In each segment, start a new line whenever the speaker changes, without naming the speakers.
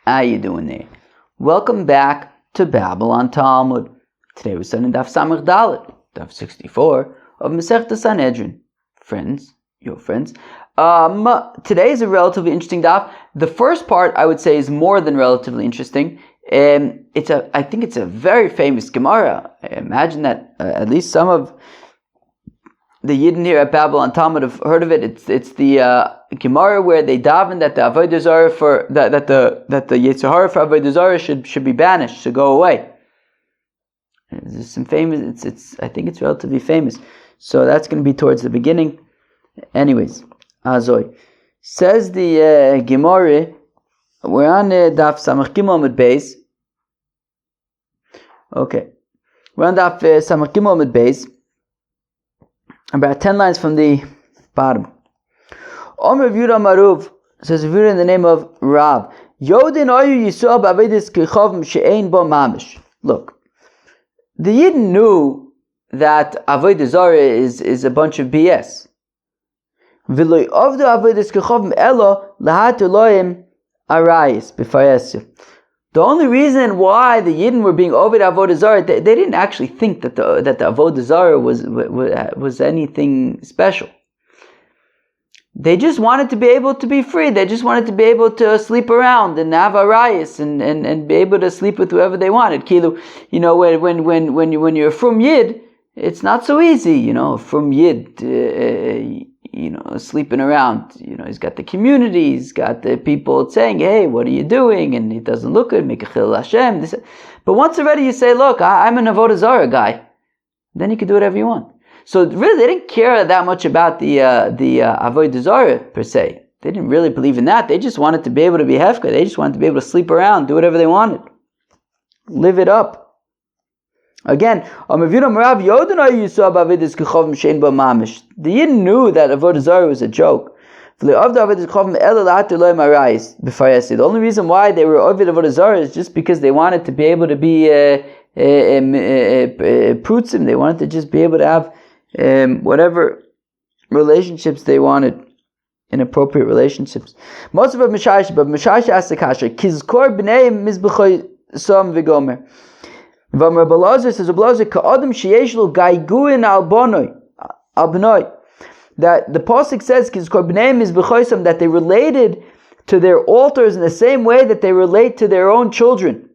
How you doing there? Welcome back to Babylon Talmud. Today we're studying Daf Samach Dalet, Daf 64 of Masechta Sanhedrin. Friends, your friends. Today is a relatively interesting daf. The first part, I would say, is more than relatively interesting. I think it's a very famous Gemara. I imagine that at least some of the Yidden here at Babylon Talmud have heard of it. It's the Gemara where they daven that the Avodah Zarah that the Yetzer Hara for Avodah Zarah should be banished, should go away. There's some famous. I think it's relatively famous. So that's going to be towards the beginning. Anyways, Azoy says the Gemara. We're on Daf Samach Gimel Amud Beis. Okay, we're on Daf Samach Gimel Amud Beis. About 10 lines from the bottom. Omer Yehuda Maruv says Yehuda in the name of Rav. Yodin Oyu Yisrael B'Avedis Kechavim She'ein Bo Mamish. Look, the Yidden knew that Avodah Zarah is a bunch of BS. V'loi Ovdu Avedis Kechavim Elo Lahat Elohim Arayis B'Fayesif. The only reason why the Yidden were being over the Avodah Zarah, they didn't actually think that the Avodah Zarah was anything special. They just wanted to be able to be free. They just wanted to be able to sleep around and have arayis and be able to sleep with whoever they wanted. Kilu, when you're from Yid, it's not so easy. From Yid, sleeping around. He's got the community, he's got the people saying, "Hey, what are you doing?" And it doesn't look good. Make a chil Hashem. But once already you say, "Look, I'm an Avodah Zarah guy," then you can do whatever you want. So really, they didn't care that much about the Avodah Zarah per se. They didn't really believe in that. They just wanted to be able to be hefka. They just wanted to be able to sleep around, do whatever they wanted, live it up. Again, the Yidden knew that Avodah Zarah was a joke. The only reason why they were over Avodah Zarah is just because they wanted to be able to be prutzim. They wanted to just be able to have whatever relationships they wanted, inappropriate relationships. Most of it Mishash, but Mishash asked the kasha, Kizkor b'nei mizbechoy som v'gomer. V'amar Balazar says, Balazar ka'adam sheyesh lo gaiguin al b'noi. That the pasuk says, Kizkor b'nei mizbechoy som, that they related to their altars in the same way that they relate to their own children.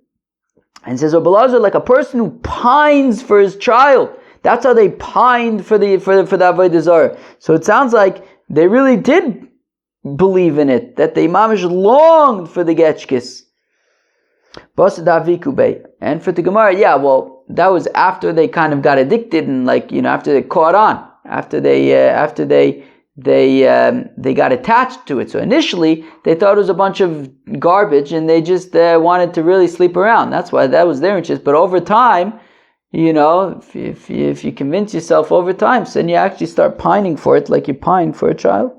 And says, Balazar, like a person who pines for his child. That's how they pined for the Avodah Zarah. So it sounds like they really did believe in it, that they mamish longed for the Getchkis. And for the Gemara, that was after they kind of got addicted and after they caught on, after they got attached to it. So initially they thought it was a bunch of garbage and they just wanted to really sleep around. That's why that was their interest. But over time, if you convince yourself over time, so then you actually start pining for it like you pine for a child.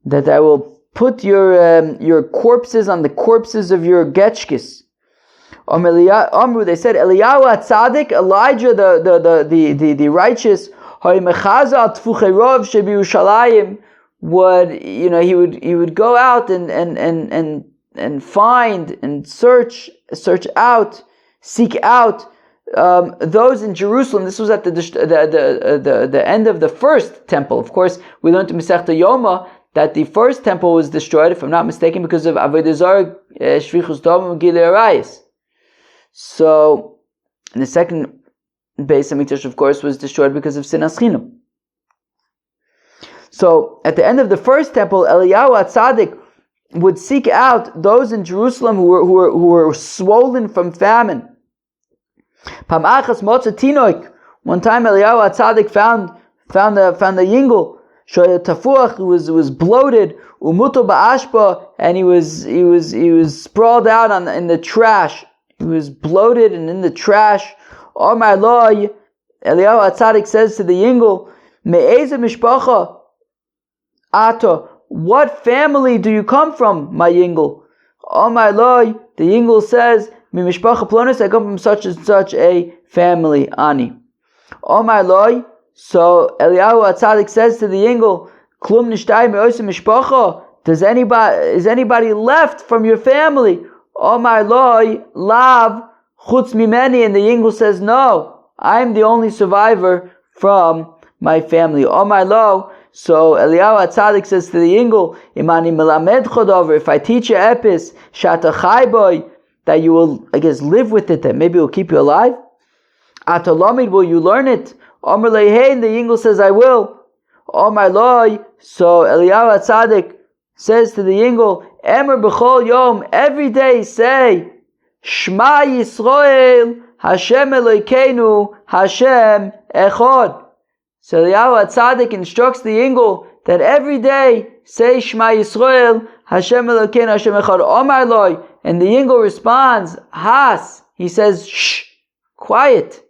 That I will put your corpses on the corpses of your getchkis. Amru, they said, Eliyahu HaTzadik, Elijah the righteous, he would go out and find and search out, seek out those in Jerusalem. This was at the end of the first temple. Of course, we learned in Masechta Yoma that the first temple was destroyed, if I'm not mistaken, because of Avodah Zarah, Shvichus Dam, Gilei Arayis. So, and the second Beis Hamikdash, of course, was destroyed because of Sinas Chinam. So, at the end of the first temple, Eliyahu HaTzadik would seek out those in Jerusalem who were swollen from famine. One time, Eliyahu HaTzadik found the yingul. Tafuach, who was bloated, umuto ba'ashpa, and he was sprawled out in the trash. He was bloated and in the trash. Omar loy, Eliyahu HaTzadik says to the yingul, me'eze mishpacha ato, what family do you come from, my yingul? Omar loy, the yingul says, mi mishpacha plonis, I come from such and such a family, ani. Omar loy. So Eliyahu HaTzadik says to the yingul, Klum nishtay me'osim mishpacha. Is anybody left from your family? Omar loy lav chutz mimeni, and the Yingul says, no, I'm the only survivor from my family. Omar lo. So Eliyahu HaTzadik says to the Yingul, Imani melamed chodover, if I teach you epis, shata chai boy, that you will, I guess, live with it, that maybe it will keep you alive. Atalamid, will you learn it? Omar lehein, the Yingul says, I will. Omar loy. So Eliyahu HaTzadik says to the Yingul, Emer b'chol yom, every day say, Shema Yisrael, Hashem Elokeinu, Hashem Echad. So Eliyahu HaTzadik instructs the Yingul that every day say Shema Yisrael, Hashem Elokeinu, Hashem Echad. Omar loy, and the Yingul responds, Has. He says, shh, quiet,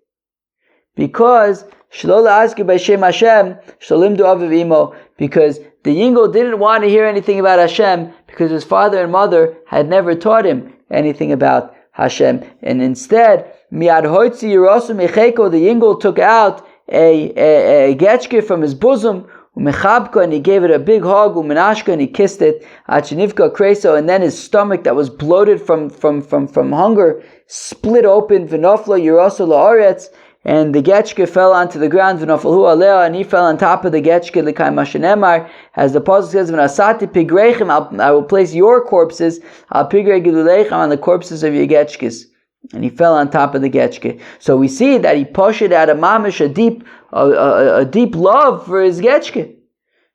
because Shlo la'asku b'Shem Hashem, Shlolimdu aviv imo, because the Yingul didn't want to hear anything about Hashem because his father and mother had never taught him anything about Hashem. And instead, Miad Hoitzi Yerosu Mecheko, the Yingul took out a getchke from his bosom, Umechabka, and he gave it a big hug, Umenashka, and he kissed it, Achinivka Kreso, and then his stomach that was bloated from hunger split open, Vinofla Yerosu La'aretz, and the getchke fell onto the ground, v'nofalhu aleh, and he fell on top of the getchke, l'kay mashenemar, as the pasuk says, v'nasati pigreichem, I will place your corpses, al pigrei giluleichem, on the corpses of your getchkes. And he fell on top of the getchke. So we see that he pushed out of mamish a deep love for his getchke.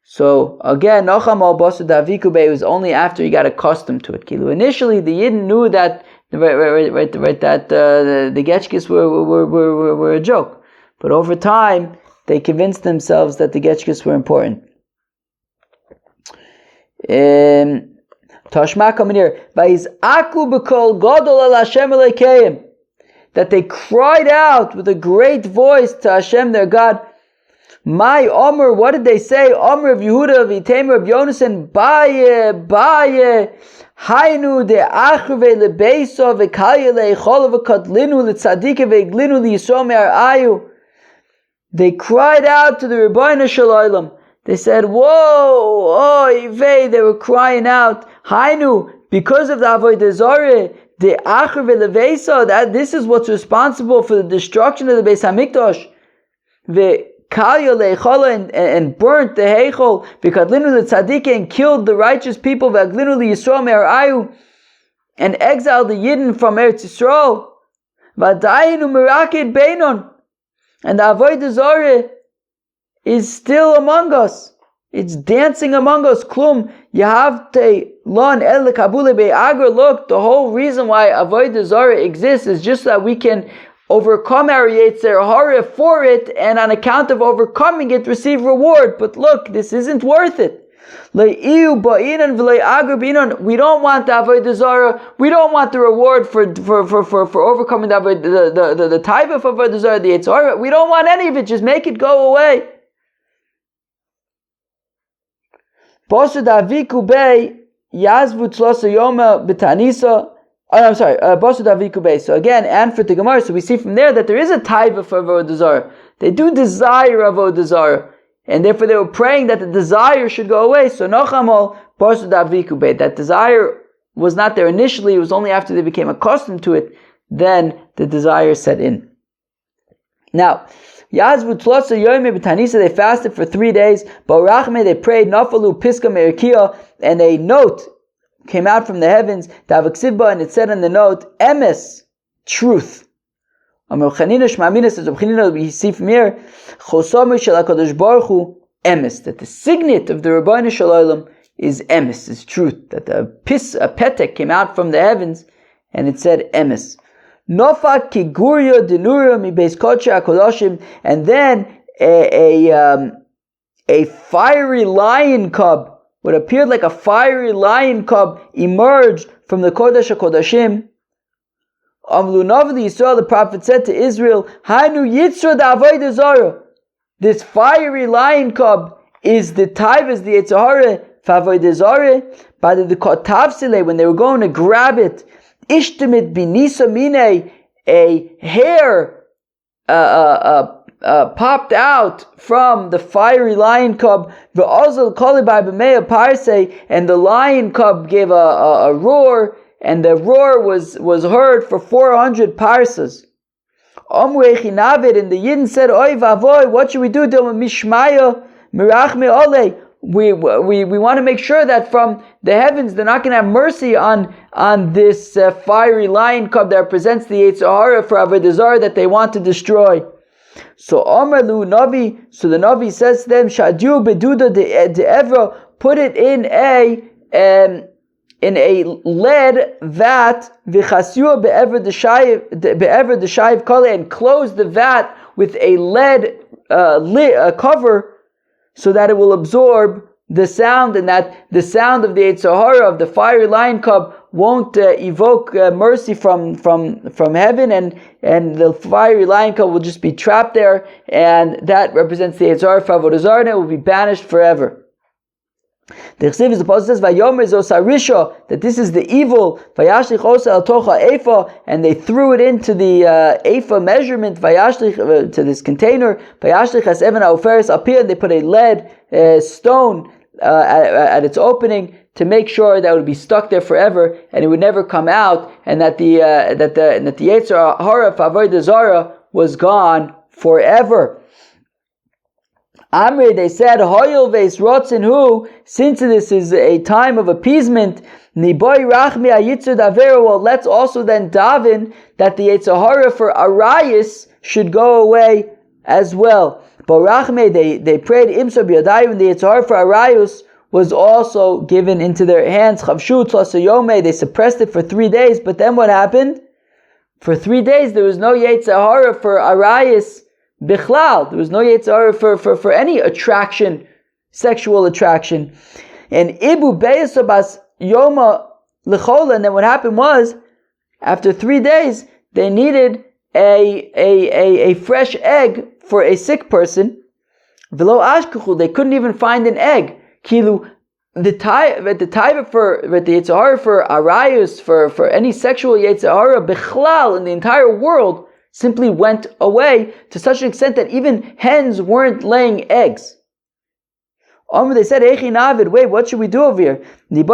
So again, Nocham al Basu Davikube was only after he got accustomed to it. Initially, the Yidden knew that that the getchkes were a joke, but over time they convinced themselves that the getchkes were important. Tashma coming here, Vayiz'aku b'kol gadol al Hashem Elokeim, that they cried out with a great voice to Hashem their God. My Omer, what did they say? Omer of Yehuda, V'itemer of Yonasan, Baye, Hainu de Achve leBeiso v'Kalye leIchol v'Katlinu leTzadike v'Glinu leYisrael me'Ayu. They cried out to the Rebbeinu Shalom. They said, "Whoa, oy vey!" They were crying out, "Hainu!" Because of the Avodah Zarah, the Achve leBeiso. That this is what's responsible for the destruction of the Beis Hamikdash. Kalya leichala, and burnt the heichol, v'kadlinu letzadike, and killed the righteous people, v'aglinu liyisrael me'arayu, and exiled the Yidden from Eretz Yisrael, v'adayinu merakid beinon, and the Avodah Zarah is still among us. It's dancing among us. Klum yahavte lon el kabule be'agra. Look, the whole reason why Avodah Zarah exists is just so that we can overcome our Yetzer Hara for it, and on account of overcoming it, receive reward. But look, this isn't worth it. We don't want the Avodah Zarah. We don't want the reward for overcoming the taiva of Avodah Zarah, the Yetzer Hara. We don't want any of it. Just make it go away. Basu So again, and for the Gemara, so we see from there that there is a taiva for Avodah Zarah. They do desire Avodah Zarah, and therefore they were praying that the desire should go away. So Nochamol Basu Davikube, that desire was not there initially. It was only after they became accustomed to it, then the desire set in. Now, Yazvu Tlotsa Yomi B'Tanisa, they fasted for 3 days. Barachme, they prayed. Nafalu Piska Merikia, and a note came out from the heavens, and it said in the note, Emes, truth. We see from here, Emes, that the signet of the Rebbeinu Shalom is Emes, is truth. That a petek came out from the heavens, and it said Emes. Nofa kigurya denura mi beis kodesh hakodoshim, and then a fiery lion cub, what appeared like a fiery lion cub, emerged from the Kodesh HaKodashim. Amlunav Yisrael, the prophet said to Israel, Hainu Yitzra da Avodah Zarah. This fiery lion cub is the Taivas, the Yetzer Hara, Favodah Zarah. By the Kotavsile, when they were going to grab it, Ishtamit binisa mine, a hair, popped out from the fiery lion cub, and the lion cub gave a roar, and the roar was heard for 400 parsas. And the Yidden said, Oy vavoy, what should we do? We want to make sure that from the heavens they're not going to have mercy on this fiery lion cub that represents the Yetzer Hara for Avodah Zarah that they want to destroy. So Omerlu Navi, so the Navi says to them, Shadu beduda de evra, put it in a lead vat, v'chasua be'ever d'shayiv kole, and close the vat with a lead cover, so that it will absorb the sound, and that the sound of the Yetzer Hara, of the fiery lion cub, won't evoke mercy from heaven, and the fiery lion cub will just be trapped there, and that represents the Yetzer Hara for Avodah Zarah, and it will be banished forever. The Chsiv is the Apostle says, "Vayomer zos harisha," that this is the evil. Vayashlich osa el tocha efa, and they threw it into the efa measurement. Vayashlich to this container. Vayashlich has even ha'oferes apir. They put a lead stone at its opening to make sure that it would be stuck there forever and it would never come out, and that the Yetzer Hara for Avodah Zarah was gone forever. Amri, they said, Hoyel veis rotzen hu, since this is a time of appeasement, Niboy rachmi ayitzud avera, well, let's also then daven that the Yetzer Hara for Arayis should go away as well. But rachmi, they prayed imso b'yadayim, the Yetzer Hara for Arayus was also given into their hands. Chavshu tlasa yomei, they suppressed it for 3 days, but then what happened? For 3 days there was no Yetzer Hara for Arayis Bichlal. There was no Yetzer Hara for any attraction, sexual attraction. And Ibu Beyasabas Yoma Lechola, and then what happened was, after 3 days, they needed a fresh egg for a sick person. V'lo ashkuchu, they couldn't even find an egg. Kilu, the taiva for the Yetzer Hara for Arayus, for any sexual Yetzer Hara Bichlal in the entire world, simply went away to such an extent that even hens weren't laying eggs. They said, wait, what should we do over here? We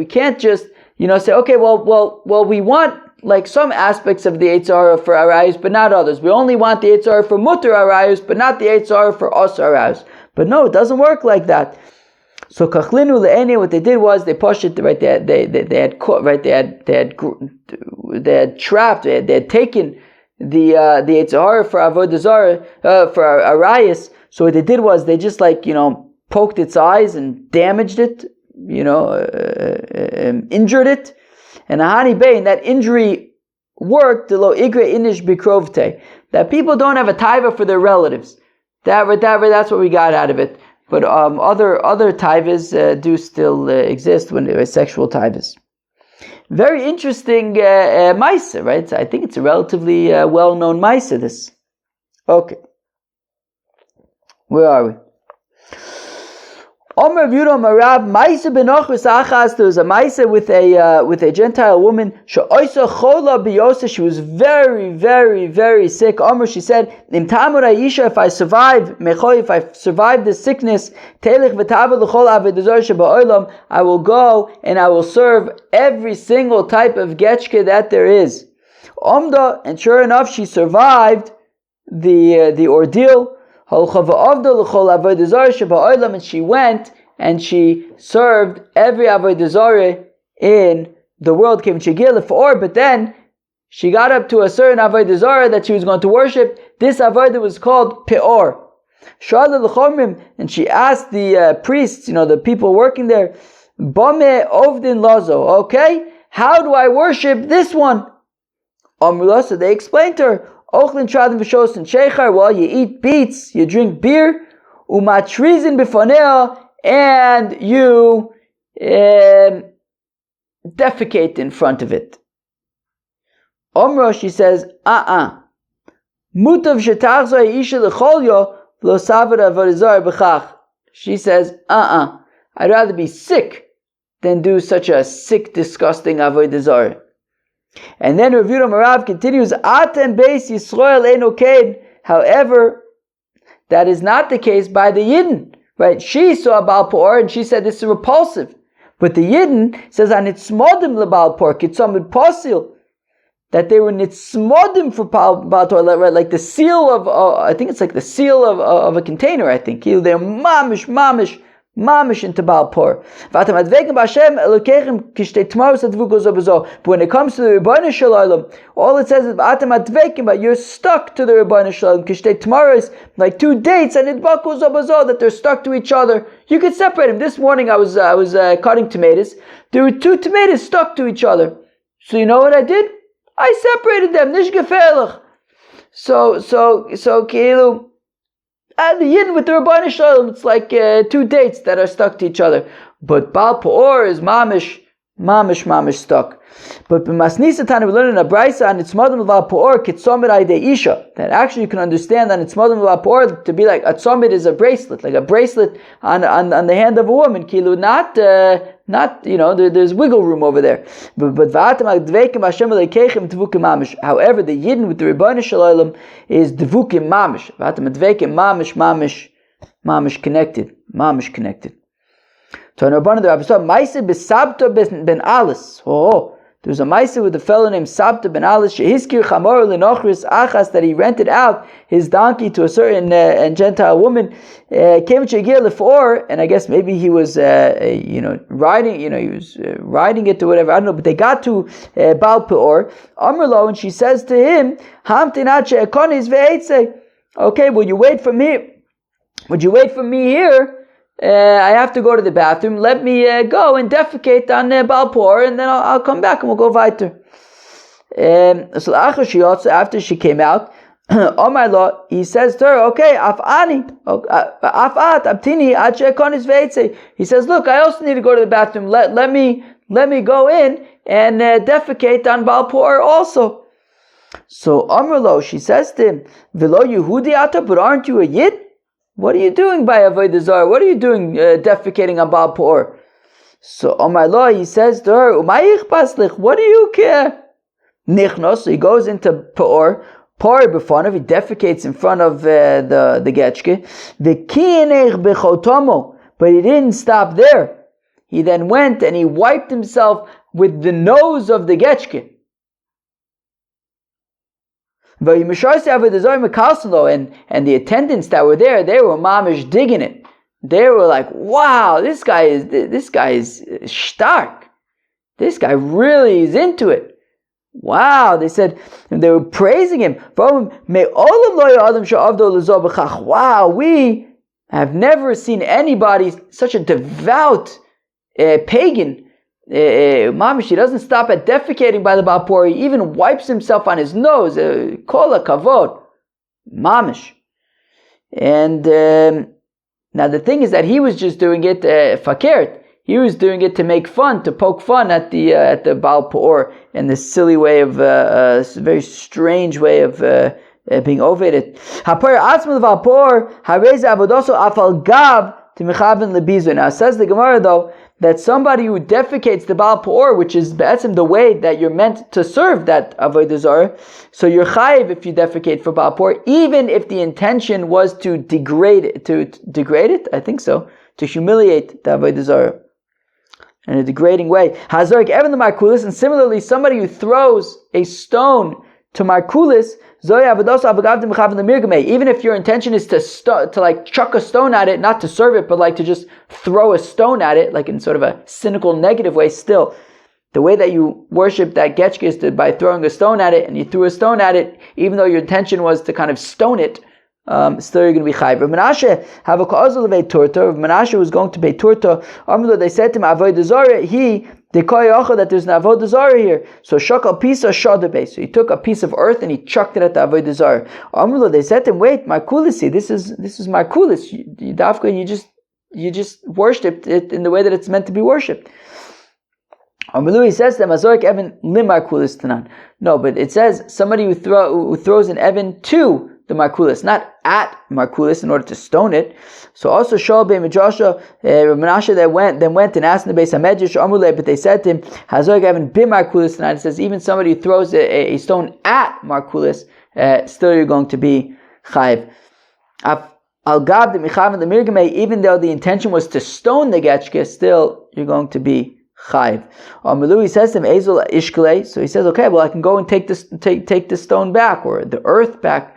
can't just, say, okay, well, we want like some aspects of the Yetzer Hara for Arayus, but not others. We only want the Yetzer Hara for Mutter Arayus, but not the Yetzer Hara for Os Arayus. But no, it doesn't work like that. So kachlinu le'ene, what they did was they pushed it right. They had caught right. They had trapped. They had taken the Yetzer Hara for Avodah Zarah for Arayis. So what they did was they just poked its eyes and damaged it. Injured it. And ahani bein, that injury worked. Lo igre inish bikrovte, that people don't have a taiva for their relatives. That's what we got out of it. But other taivas do still exist when there are sexual taivas. Very interesting maisa, right? I think it's a relatively well-known maisa, this. Okay. Where are we? Omer Yudom Arab Maisa Benochus Achas. There was a Maisa with a Gentile woman. She'oisa Chola Biyosa. She was very, very, very sick. Omer, she said, Im Tamur Aisha, if I survive Mechoi, if I survive this sickness, Telich V'Tava L'Chol Avodah Zarah Sheba'olam, I will go and I will serve every single type of getchke that there is. Omda, and sure enough, she survived the ordeal. And she went and she served every Avodah Zarah in the world. But then she got up to a certain Avodah Zarah that she was going to worship. This Avodah was called Peor. And she asked the priests, the people working there, Bame Ovdin Lazo, okay, how do I worship this one? So they explained to her, Ochlin Tradim V'Shos and Sheichar, well, you eat beets, you drink beer, Umatrizin B'Fonea, and you defecate in front of it. Omra, she says, Mutav Shetachzo Isha L'Cholyo V'Lo Savar Avodah Zarah B'Chach. She says, I'd rather be sick than do such a sick, disgusting Avodah Zarah. And then Rav Yehuda Marav continues, Atem Beis Yisrael Eino Kain. However, that is not the case by the Yidden. Right? She saw Baal Peor and she said this is repulsive. But the Yidden says, Anitzmodim leBaal Peor, Kitzomid Posil. That they were nitzmodim for Baal Peor, right? Like the seal of, I think it's like the seal of a container, I think. They're mamish into Baal Peor. But when it comes to the Rebbeinu Shalom, all it says is but you're stuck to the Rebbeinu Shalom. Kishtei like two dates, and that they're stuck to each other. You could separate them. This morning I was cutting tomatoes. There were two tomatoes stuck to each other. So you know what I did? I separated them. Nish gefährlich. So Keilu. And the Yidden with the Rebbeinu Shalom, it's like two dates that are stuck to each other. But Baal Peor is mamish stuck. But b'masnisa tana we learn in a braysa and it's modem Baal Peor kitzomer aydei isha. That actually you can understand that it's modem Baal Peor to be like a tzomid is a bracelet, like a bracelet on the hand of a woman. Kilu not there's wiggle room over there. But however, the Yidden with the Rebbeinu Shalom is devukim mamish. Mamish connected. So the Rabbi saw Maisa besabta ben Alis. There was a Maisa with a fellow named Sabta ben Alis. Shehiskir chamor lenochris achas, that he rented out his donkey to a certain Gentile woman. Came shegir lefor, and I guess maybe he was riding. He was riding it or whatever. I don't know. But they got to Baal Peor. Amrlo, and she says to him, Hamtinat she'ekonis ve'etzei. Okay, will you wait for me? Would you wait for me here? I have to go to the bathroom. Let me go and defecate on Baal Peor, and then I'll come back and we'll go weiter. So after she came out, Omar Lo, he says to her, okay, he says, look, I also need to go to the bathroom. Let me go in and defecate on Baal Peor also. So Omar Lo, she says to him, V'lo Yehudi ata, but aren't you a Yid? What are you doing by Avodah Zarah? What are you doing defecating on Baal Peor? So Omar Lo, he says to her, what do you care? Nichnos, so he goes into Peor, Pori b'fonav, he defecates in front of the getchke. But he didn't stop there. He then went and he wiped himself with the nose of the getchke. And the attendants that were there, they were mamish digging it. They were like, wow, this guy is stark. This guy really is into it. Wow, they said, and they were praising him. Wow, we have never seen anybody, such a devout pagan. Mamish, he doesn't stop at defecating by the Baal Peor. He even wipes himself on his nose. Kol hakavod. Mamish. And now the thing is that he was just doing it fakert. He was doing it to make fun, to poke fun at the Baal Peor in this silly way of very strange way of being overrated. Hapar atzma Baal Peor harei avodoso afal gav timichaven lebizu. Now says the Gemara though, that somebody who defecates the Baal Peor, which is the way that you're meant to serve that Avodah Zarah, so you're chayiv if you defecate for Baal Peor, even if the intention was to degrade it, I think so, to humiliate the Avodah Zarah in a degrading way. Hazorik even the Markulis, and similarly, somebody who throws a stone to Markulis, even if your intention is to like chuck a stone at it, not to serve it, but like to just throw a stone at it, like in sort of a cynical, negative way, still, the way that you worship that getchke is by throwing a stone at it, and you threw a stone at it, even though your intention was to kind of stone it, still you're going to be chayiv. Rav Menashe have a cause of a turta. Rav Menashe was going to pay turta. They said to him, Avodah Zarah, that there's an Avodah Zarah here. So shakal pisa shadabe. So he took a piece of earth and he chucked it at the Avodah Zarah. They said to him, wait, Markulisi, this is Markulis. You just worshipped it in the way that it's meant to be worshipped. He says to them, Azorik Evan lim Markulis tanan. No, but it says somebody who throws an Evan to the Markulis, not at Markulis in order to stone it. So also Shaul ben Joshua, Menashe then went and asked in the Beis HaMedrash, Amruleh, but they said to him, Hazog haven't been Markulis tonight. It says even somebody who throws a stone at Markulis, still you're going to be Chayiv. Al-Gab the Michav the Mirgameh, even though the intention was to stone the Getchke, still you're going to be Chayiv. He says to him, Ezel Ishkele, so he says, okay, well I can go and take the stone back, or the earth back.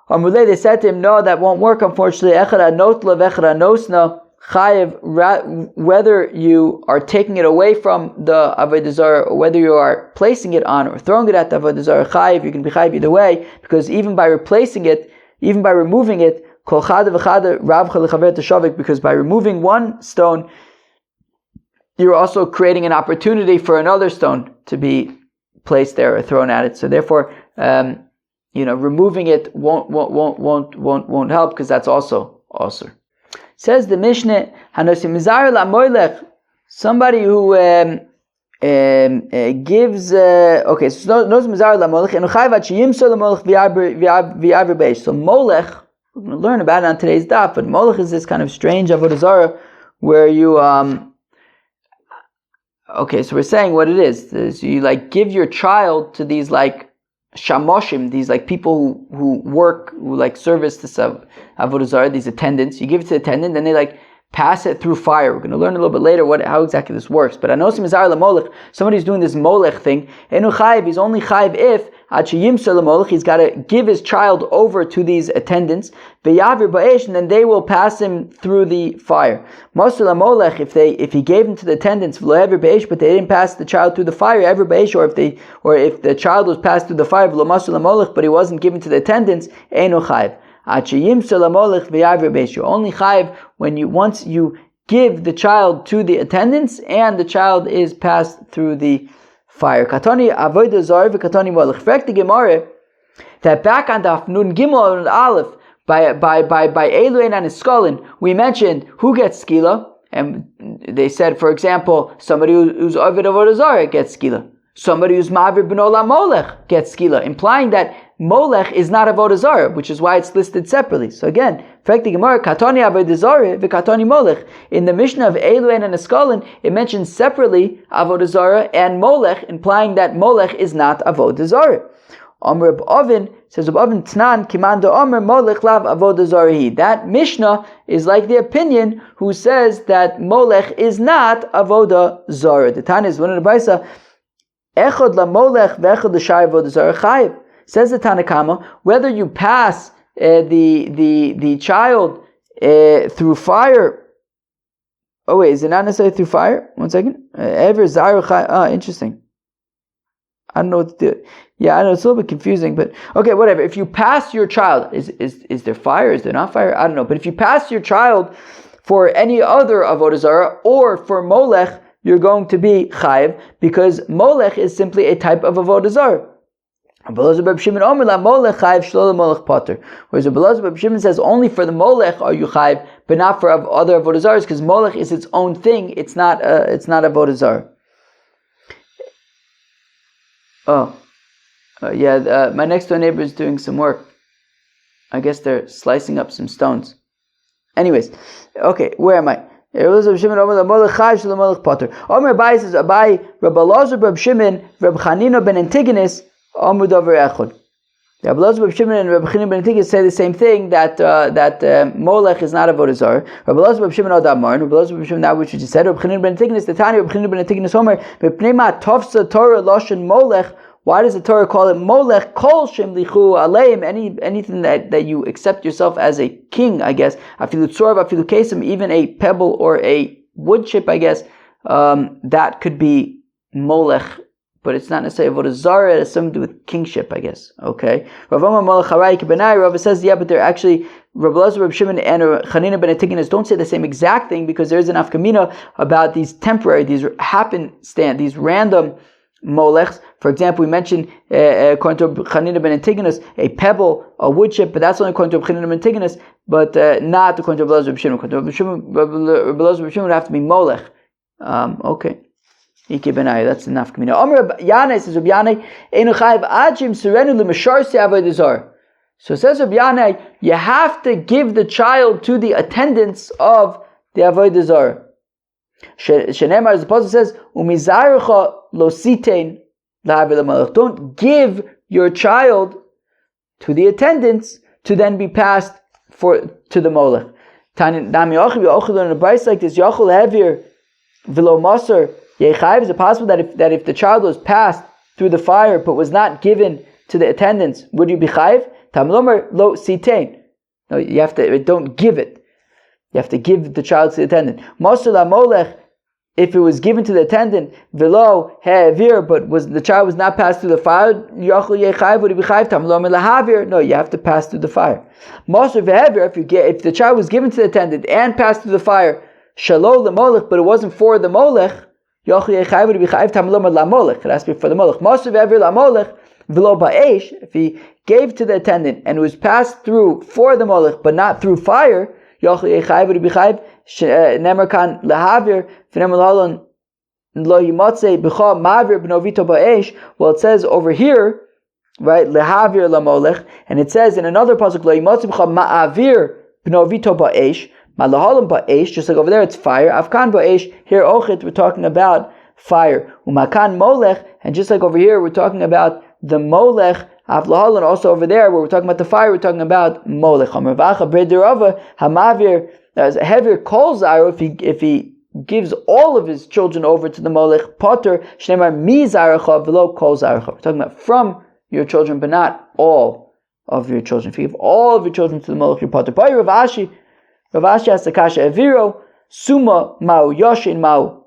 They said to him, no, that won't work, unfortunately. Chayiv, whether you are taking it away from the Avodah Zarah, or whether you are placing it on or throwing it at the Avodah Zarah, Chayiv, you can be Chayiv either way, because even by replacing it, even by removing it, because by removing one stone, you're also creating an opportunity for another stone to be placed there or thrown at it. So therefore, removing it won't help, because that's also Asur. Says the Mishnah, somebody who gives so molech, we're going to learn about it on today's daf, but molech is this kind of strange avodah zarah where you so we're saying what it is you give your child to these shamoshim, these people who work, who service this avodah zarah, these attendants. You give it to the attendant, then they pass it through fire. We're going to learn a little bit later how exactly this works. But anosim izar lamolech, somebody who's doing this molech thing, enu chayiv, he's only chayiv if he's got to give his child over to these attendants, and then they will pass him through the fire. If he gave him to the attendants, but they didn't pass the child through the fire, or if the child was passed through the fire, but he wasn't given to the attendants, enu chayiv. Only chayiv once you give the child to the attendants and the child is passed through the fire. Katani avodah zarah v'katani molech. Frek the Gemara that back on Daf Nun Gimel and Aleph by Eluin and Iskolin we mentioned who gets skila, and they said, for example, somebody who's Ovid avodah zarah gets skila. Somebody who's Ma'avir ben Olam Molech gets skila, implying that Molech is not avodah zarah, which is why it's listed separately. So again, Frek the Gemara, Katani avodah zarah v'katani molech. In the Mishnah of Eluin and Eskolin, it mentions separately avodah zarah and Molech, implying that Molech is not avodah zarah. Amr Reb Oven says, Reb Oven Tnan Kimanda Amr Molech Lav Avodah Zarah. That Mishnah is like the opinion who says that Molech is not avodah zarah. The Tana is one of the Brisa. Echad la Molech ve'echad l'shai avodah zarah chayiv. Says the Tanakama, whether you pass the child through fire. Oh wait, is it not necessarily through fire? 1 second. Ever zaru chayiv. Interesting. I don't know what to do. Yeah, I know it's a little bit confusing, but okay, whatever. If you pass your child, is there fire? Is there not fire? I don't know. But if you pass your child for any other avodah zarah or for molech, you're going to be chayiv, because molech is simply a type of avodah zarah. Whereas Reb Shimon says only for the molech are you chayiv, but not for other avodah zarahs, because molech is its own thing. It's not avodah zarah. My next door neighbor is doing some work. I guess they're slicing up some stones. Anyways, okay, where am I? Reb Shimon Abai says Abai Reb Elazar Reb Shimon Reb Chanina ben Antigonus Amud Davar Echad. Reb Elazar Reb Shimon and Reb Chanina ben Antigonus say the same thing, that molech is not avodah zarah. Reb Elazar Reb Shimon Ad Amar, Reb Elazar Reb Shimon, that which you just said. Reb Chanina ben Antigonus, the Tanya Reb Chanina ben Antigonus Homer B'pnei ma tofsa Torah lashon molech. Why does the Torah call it molech? Kol shem lichu aleim. Anything that you accept yourself as a king, I guess. Afilu tzorav, afilu kesem, even a pebble or a wood chip, I guess. That could be molech, but it's not necessarily avodah zarah. It has something to do with kingship, I guess. Okay. Rav Amar molech harai kebenai. Rav says, yeah, but they're actually Reb Elazar, Reb Shimon, and Chanina ben Antigonus don't say the same exact thing, because there is an afkamina about these temporary, these happenstance, these random molechs. For example, we mentioned according to Chanina ben Antigonus a pebble, a wood chip, but that's only according to Chanina ben Antigonus, but not according to Reb Elazar ben Shimon. According to Reb Elazar ben Shimon would have to be molech. Okay. That's enough. Amr Yanai says Reb Yanai Einu Chayiv Ajim Serenu L'Mashar Se Avodah Zarah. So says Rabbi Yanai, you have to give the child to the attendants of the Avodah Zarah. Shenemar, as the Apostle says, Umizarecha lo sitein lahavi lamalach. Don't give your child to the attendants to then be passed to the molech. In a price like this, Yachol Hevir V'lo Maser Yechayiv. Is it possible that if the child was passed through the fire but was not given to the attendants, would you be chayiv? Tamlomer lo sitein. No, you have to. Don't give it. You have to give the child to the attendant. Maser la molech. If it was given to the attendant, velo hevir, but the child was not passed through the fire, yachol yechayiv, would he be chayiv? Tamlomer la havir. No, you have to pass through the fire. Maser vehevir. If the child was given to the attendant and passed through the fire, shalol lemolech, but it wasn't for the molech, yachol yechayiv, would he be chayiv? Tamlomer la molech. It has to be for the molech. Maser vehevir la molech. V'lo ba'esh, if he gave to the attendant and it was passed through for the molech but not through fire, yachol yechayiv, would he be chayiv? Nemer kan lehavir v'nemer l'halon lo yimatzei b'cha ma'avir b'novito ba'esh. Well, it says over here, right, lehavir la molech, and it says in another pasuk lo yimatzei b'cha ma'avir b'novito ba'esh, ma'lahalon ba'esh. Just like over there, it's fire. Afkan ba'esh. Here, ochit, we're talking about fire. Umakan molech, and just like over here, we're talking about the molech, avlahalan, also over there where we're talking about the fire, we're talking about molech. Hamarvacha bridirava hamavir hevir kol zaro. If he gives all of his children over to the molech, potter shneimar mi zaracha v'lo kol zaracha. We're talking about from your children, but not all of your children. If you give all of your children to the molech, you're potter. By Rav Ashi has the kasha eviro suma mau yoshin mau.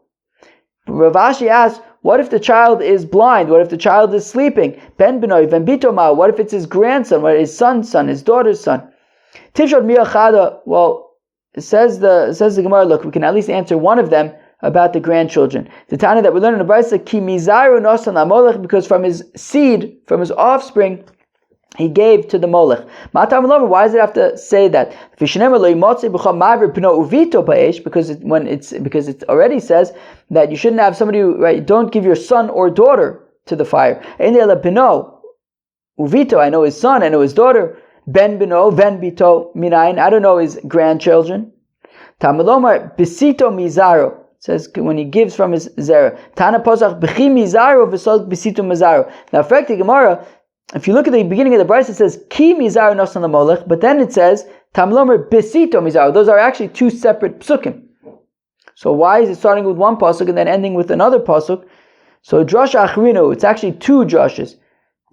Rav Ashi asks, what if the child is blind? What if the child is sleeping? Ben benoy, ben bitoma. What if it's his grandson? What his son's son, his daughter's son? Tivshot miachada. Well, it says the Gemara. Look, we can at least answer one of them about the grandchildren. The Tana that we learn in the Brisa, ki mizaru nosan lamolech, because from his seed, from his offspring, he gave to the molech. Why does it have to say that? Because it already says that you shouldn't have somebody who, right, don't give your son or daughter to the fire. Uvito, I know his son, I know his daughter. Ben bino, ben bito, minayin, I don't know his grandchildren. Tamalomar besito mizaro. Says when he gives from his zera. Tana posach b'chi mizaro v'sol besito mizaro. Now, effectively, Gemara, if you look at the beginning of the Bryce, it says ki mizaru nosan lamolech, but then it says tamlomer besito mizaru. Those are actually two separate psukim. So why is it starting with one pasuk and then ending with another pasuk? So drush achrinu, it's actually two drushes.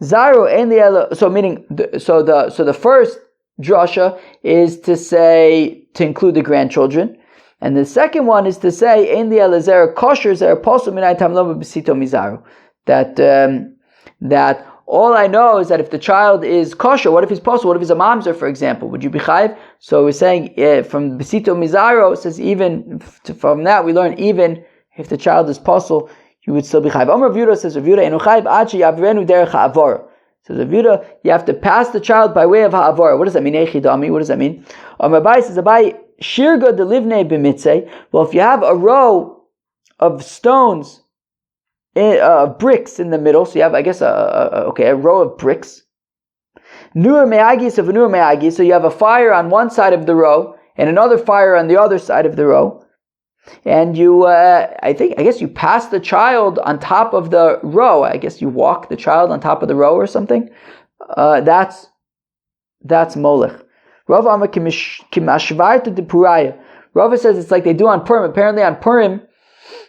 Zaru ein liela. So meaning, so the first drasha is to include the grandchildren, and the second one is to say ein liela zera kosher zera posel minay tamlomer besito mizaru. That all I know is that if the child is kosher, what if he's posel? What if he's a mamzer, for example? Would you be chayiv? So we're saying from besito mizaro, it says even from that we learn even if the child is posel, you would still be chayiv. Rav Yehuda says Rav Yehuda enu chayiv ad sheyavrenu derech ha'avora. Says Rav Yehuda, you have to pass the child by way of ha'avora. What does that mean? Echidami. What does that mean? Abai says Abai shirga delivnei b'mitzei. Well, if you have a row of stones, bricks in the middle, so you have, I guess, a row of bricks. Nur me'agis of nur me'agis, so you have a fire on one side of the row and another fire on the other side of the row, and you, I guess you pass the child on top of the row. I guess you walk the child on top of the row or something. That's molech. Rav Amar kimashvarta de puraya. Rav says it's like they do on Purim. Apparently on Purim,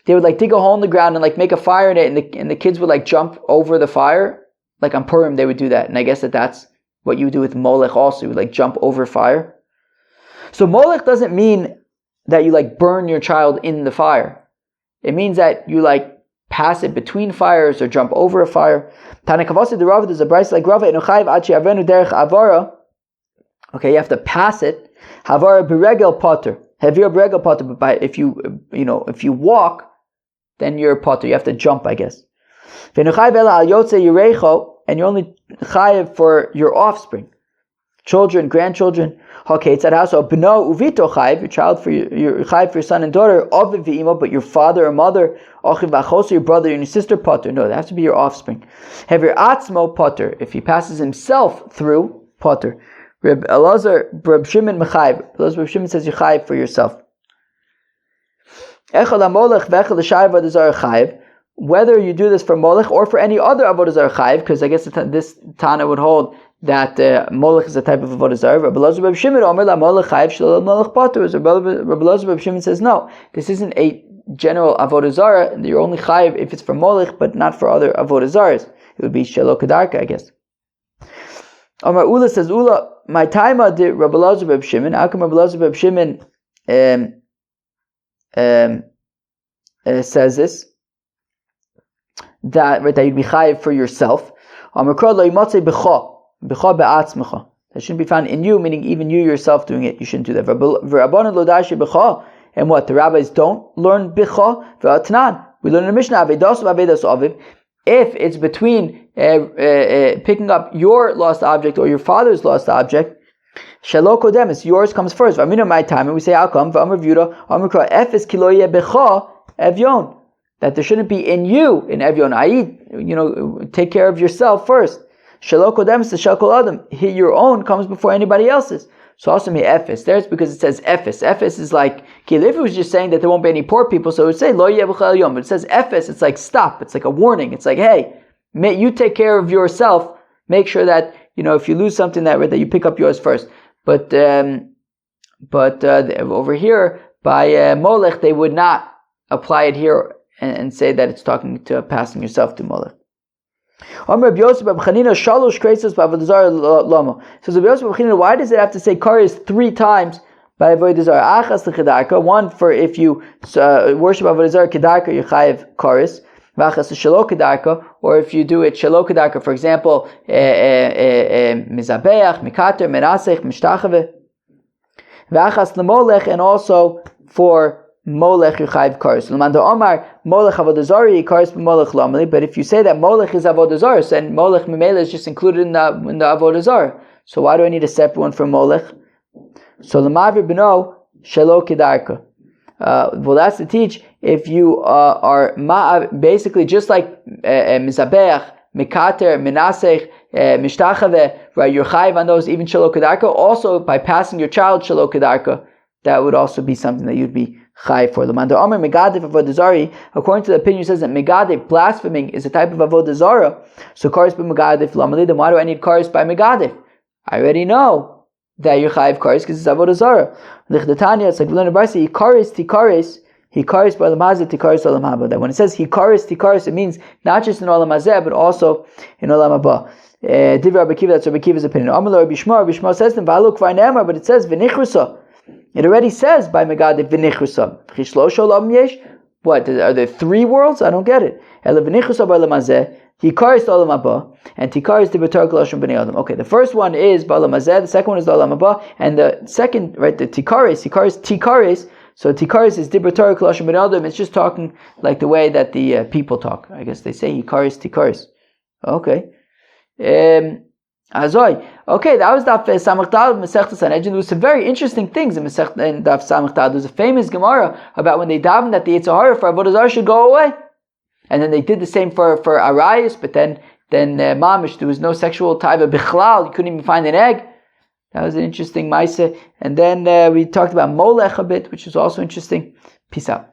they would dig a hole in the ground and make a fire in it, and the kids would jump over the fire. Like on Purim, they would do that, and I guess that's what you would do with molech also. You would jump over fire. So molech doesn't mean that you burn your child in the fire. It means that you pass it between fires or jump over a fire. Tanakavasi the Rav, there's a brayso like Rav enuchayiv achi avenu derech avara. Okay, you have to pass it. Havara beregel potter. Havir beregel potter. But if you walk, then you're a potter. You have to jump, I guess. And you're only chayiv for your offspring, children, grandchildren. Okay, it's at house. So b'no uvito chayiv, your child for your chayiv for your son and daughter. Aviv v'imo, but your father or mother, achiv v'achos, your brother and your sister potter. No, that has to be your offspring. Havir atzmo potter. If he passes himself through, potter. Reb Shimon mechayiv. Reb Shimon says you chayiv for yourself. Whether you do this for molech or for any other avodah zarah chayiv, because I guess this Tana would hold that molech is a type of avodah zarah. Rabbi Elazar Shimon Omer la molech chayiv shalom molech potter. Rabbi Elazar Shimon says no, this isn't a general avodah zarah. You're only chayiv if it's for molech, but not for other avodah zarahs. It would be shelo kedarka, I guess. Omar Ula says, Ula, my time did Rabbi Elazar Reb Shimon. How come Rabbi Elazar Reb Shimon says this? That you'd be chayiv for yourself. That shouldn't be found in you, meaning even you yourself doing it. You shouldn't do that. And what? The rabbis don't learn bicha. We learn in the Mishnah, if it's between picking up your lost object or your father's lost object, shelo kodemis, yours comes first. My time, and we say how come? F is kiloye becha evyon, that there shouldn't be in you in evyon. I.e., take care of yourself first. Shelo kodemis the shel adam. Your own comes before anybody else's. So also me Ephes. There's because it says Ephes. Ephes is like, if it was just saying that there won't be any poor people, so it would say Lo Yebuchel Yom. But it says Ephes, it's like stop. It's like a warning. It's like, hey, you take care of yourself. Make sure that, if you lose something that you pick up yours first. But over here, by Molech, they would not apply it here and say that it's talking to passing yourself to Molech. Says Rabbi Yosef Bar Chanina, why does it have to say kares 3 times by avodah zarah? Achas l'chedarka, one for if you worship avodah zarah kedarka, you chayiv kares. V'achas l'shelo kedarka, or if you do it shelo kedarka, for example, mizabeach, mikater, menasech, mishtachave. V'achas l'molech, and also for molech you chayiv kares. L'manda omar molech avodah zarah kares b'molech lamali. But if you say that molech is avodah zarah, then molech memela is just included in the avodah zarah. So why do I need a separate one for molech? So l'mavir b'no shelo kedarka. Well, that's to teach if you are basically just like mizabeach, mikater, menasech, mishtachave, right? You're chayiv on those even shelo kedarka. Also, by passing your child shelo kedarka, that would also be something that you'd be chayiv for. According to the opinion, says that megadif, blaspheming, is a type of avodah zarah. So kares by megadif lamali. Then why do I need kares by megadif? I already know that you're chayiv kares because it's avodah zarah. L'chdetanya, it's like we learn in Brasi, kares tikares, he kares by lamazeh tikares olam haba. That when it says he kares tikares, it means not just in olam hazeh but also in olam haba. Divrei Rabbi Akiva, that's Rabbi Akiva's opinion. Amar Rabbi Shmuel says them v'alu kvar ne'amar, but it says v'nichrusa. It already says by Megadif v'nichrusa. Chishlosh olam yesh. What, are there 3 worlds? I don't get it. Ele v'nichrusa b'olam hazeh, hikaris olam haba, and tikaris dibatar k'lashon b'nei adam. Okay, the first one is b'olam hazeh, the second one is olam haba, and the second, right, the tikaris. So tikaris is dibatar k'lashon b'nei adam. It's just talking like the way that the people talk. I guess they say hikaris, tikaris. Okay. Azoi. Okay, that was Daf Samach Daled Masechta Sanhedrin. There was some very interesting things in Daf Samach Daled. There's a famous Gemara about when they davened that the Yetzer Hara for avodah zarah should go away, and then they did the same for Arayis. But then Mamish, there was no sexual taiva bichlal. You couldn't even find an egg. That was an interesting Maisa. And then we talked about Molech a bit, which was also interesting. Peace out.